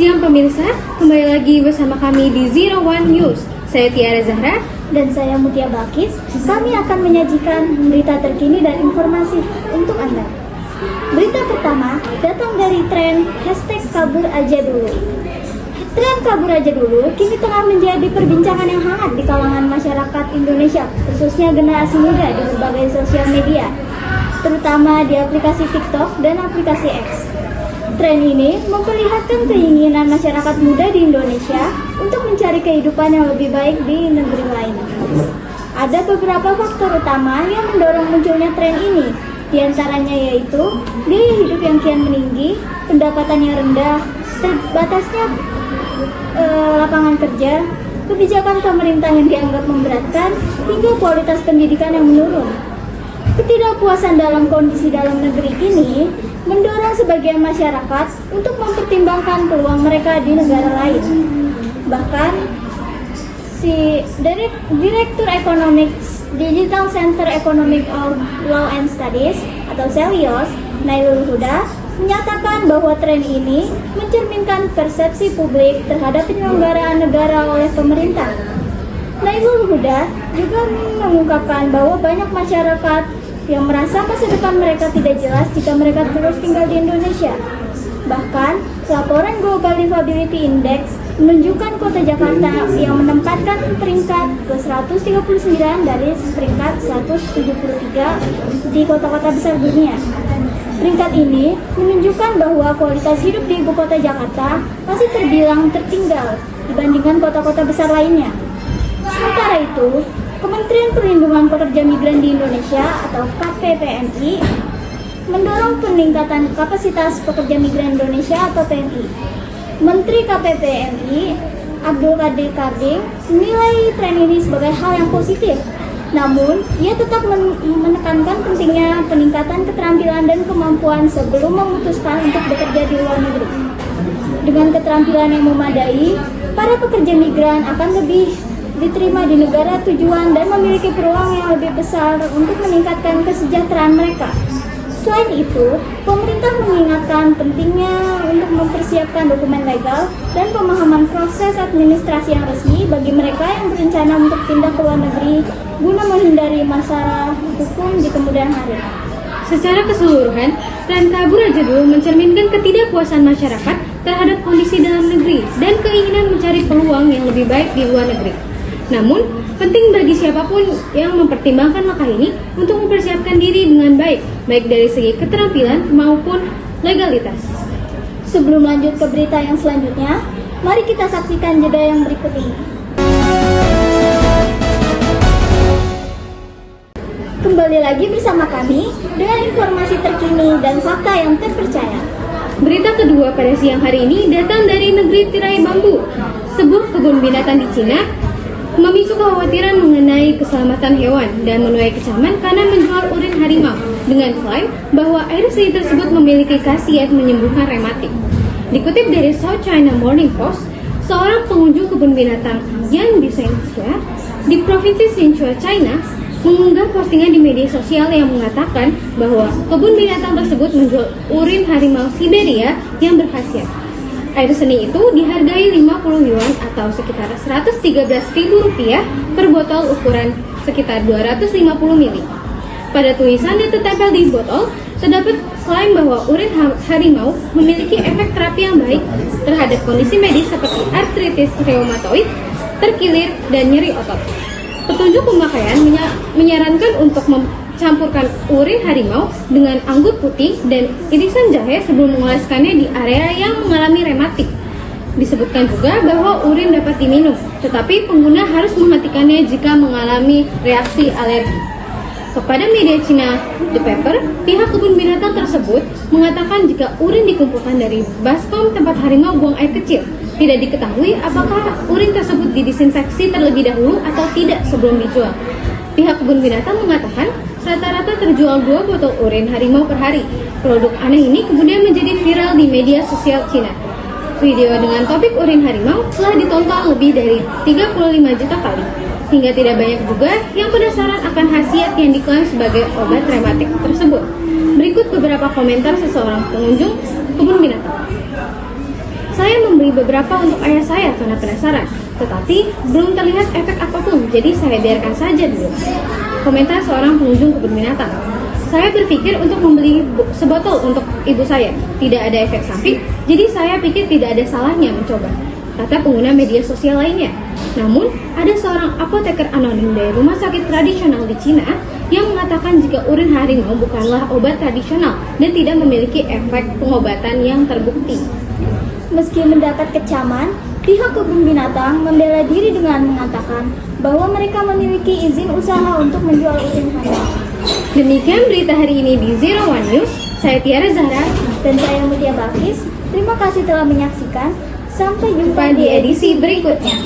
siang pemirsa, kembali lagi bersama kami di Zero One News. Saya Tiara Zahra dan saya Mutia Bakis. Kami akan menyajikan berita terkini dan informasi untuk Anda. Berita pertama datang dari tren #KaburAjaDulu. Tren kabur aja dulu kini tengah menjadi perbincangan yang hangat di kalangan masyarakat Indonesia, khususnya generasi muda di berbagai sosial media, terutama di aplikasi TikTok dan aplikasi X. Tren ini memperlihatkan keinginan masyarakat muda di Indonesia untuk mencari kehidupan yang lebih baik di negeri lain. Ada beberapa faktor utama yang mendorong munculnya tren ini, di antaranya yaitu biaya hidup yang kian meninggi, pendapatan yang rendah, terbatasnya lapangan kerja, kebijakan pemerintah yang dianggap memberatkan, hingga kualitas pendidikan yang menurun. Ketidakpuasan dalam kondisi dalam negeri ini mendorong sebagian masyarakat untuk mempertimbangkan peluang mereka di negara lain. Bahkan, si Direktur Ekonomi Digital Center Economic of Law and Studies atau CELIOS, Nailul Huda, menyatakan bahwa tren ini mencerminkan persepsi publik terhadap penyelenggaraan negara oleh pemerintah. Nailul Huda juga mengungkapkan bahwa banyak masyarakat yang merasa masa depan mereka tidak jelas jika mereka terus tinggal di Indonesia. Bahkan, laporan Global Livability Index menunjukkan kota Jakarta yang menempatkan peringkat ke-139 dari peringkat 173 di kota-kota besar dunia. Peringkat ini menunjukkan bahwa kualitas hidup di ibu kota Jakarta masih terbilang tertinggal dibandingkan kota-kota besar lainnya. Sementara itu, Kementerian Perlindungan Pekerja Migran di Indonesia atau KPPMI mendorong peningkatan kapasitas pekerja migran Indonesia atau PMI. Menteri KPPMI Abdul Qadir Karding menilai tren ini sebagai hal yang positif. Namun, ia tetap menekankan pentingnya peningkatan keterampilan dan kemampuan sebelum memutuskan untuk bekerja di luar negeri. Dengan keterampilan yang memadai, para pekerja migran akan lebih diterima di negara tujuan dan memiliki peluang yang lebih besar untuk meningkatkan kesejahteraan mereka. Selain itu, pemerintah mengingatkan pentingnya untuk mempersiapkan dokumen legal dan pemahaman proses administrasi yang resmi bagi mereka yang berencana untuk pindah ke luar negeri guna menghindari masalah hukum di kemudian hari. Secara keseluruhan, tren kabur aja dulu mencerminkan ketidakpuasan masyarakat terhadap kondisi dalam negeri dan keinginan mencari peluang yang lebih baik di luar negeri. Namun, penting bagi siapapun yang mempertimbangkan langkah ini untuk mempersiapkan diri dengan baik dari segi keterampilan maupun legalitas. Sebelum lanjut ke berita yang selanjutnya, mari kita saksikan jeda yang berikut ini. Kembali lagi bersama kami dengan informasi terkini dan fakta yang terpercaya. Berita kedua pada siang hari ini datang dari negeri tirai bambu, sebuah kebun binatang di Cina, memicu kekhawatiran mengenai keselamatan hewan dan menuai kecaman karena menjual urin harimau dengan klaim bahwa air seni tersebut memiliki khasiat menyembuhkan rematik. Dikutip dari South China Morning Post, seorang pengunjung kebun binatang Yan di Shenzhen di provinsi Sichuan, China, mengunggah postingan di media sosial yang mengatakan bahwa kebun binatang tersebut menjual urin harimau Siberia yang berkhasiat. Air seni itu dihargai 50 yuan atau sekitar Rp113.000 per botol ukuran sekitar 250 ml. Pada tulisan yang tertempel di botol, terdapat klaim bahwa urin harimau memiliki efek terapi yang baik terhadap kondisi medis seperti artritis reumatoid, terkilir, dan nyeri otot. Petunjuk pemakaian menyarankan untuk campurkan urin harimau dengan anggur putih dan irisan jahe sebelum mengoleskannya di area yang mengalami rematik. Disebutkan juga bahwa urin dapat diminum, tetapi pengguna harus mematikannya jika mengalami reaksi alergi. Kepada media Cina The Paper, pihak kebun binatang tersebut mengatakan jika urin dikumpulkan dari baskom tempat harimau buang air kecil, tidak diketahui apakah urin tersebut didisinfeksi terlebih dahulu atau tidak sebelum dijual. Pihak kebun binatang mengatakan rata-rata terjual 2 botol urin harimau per hari. Produk aneh ini kemudian menjadi viral di media sosial Cina. Video dengan topik urin harimau telah ditonton lebih dari 35 juta kali, sehingga tidak banyak juga yang penasaran akan khasiat yang diklaim sebagai obat rematik tersebut. Berikut beberapa komentar seseorang pengunjung kebun binatang. Saya membeli beberapa untuk ayah saya karena penasaran, tetapi belum terlihat efek apapun, jadi saya biarkan saja dulu. Komentar seorang pengunjung kebun binatang. Saya berpikir untuk membeli sebotol untuk ibu saya. Tidak ada efek samping, jadi saya pikir tidak ada salahnya mencoba, kata pengguna media sosial lainnya. Namun, ada seorang apoteker anonim dari rumah sakit tradisional di Cina yang mengatakan jika urin harimau bukanlah obat tradisional dan tidak memiliki efek pengobatan yang terbukti. Meski mendapat kecaman, pihak kebun binatang membela diri dengan mengatakan bahwa mereka memiliki izin usaha untuk menjual urin harimau. Demikian berita hari ini di Zero One News. Saya Tiara Zahra Dan saya Mutia Bakis. Terima kasih telah menyaksikan. Sampai jumpa di edisi berikutnya.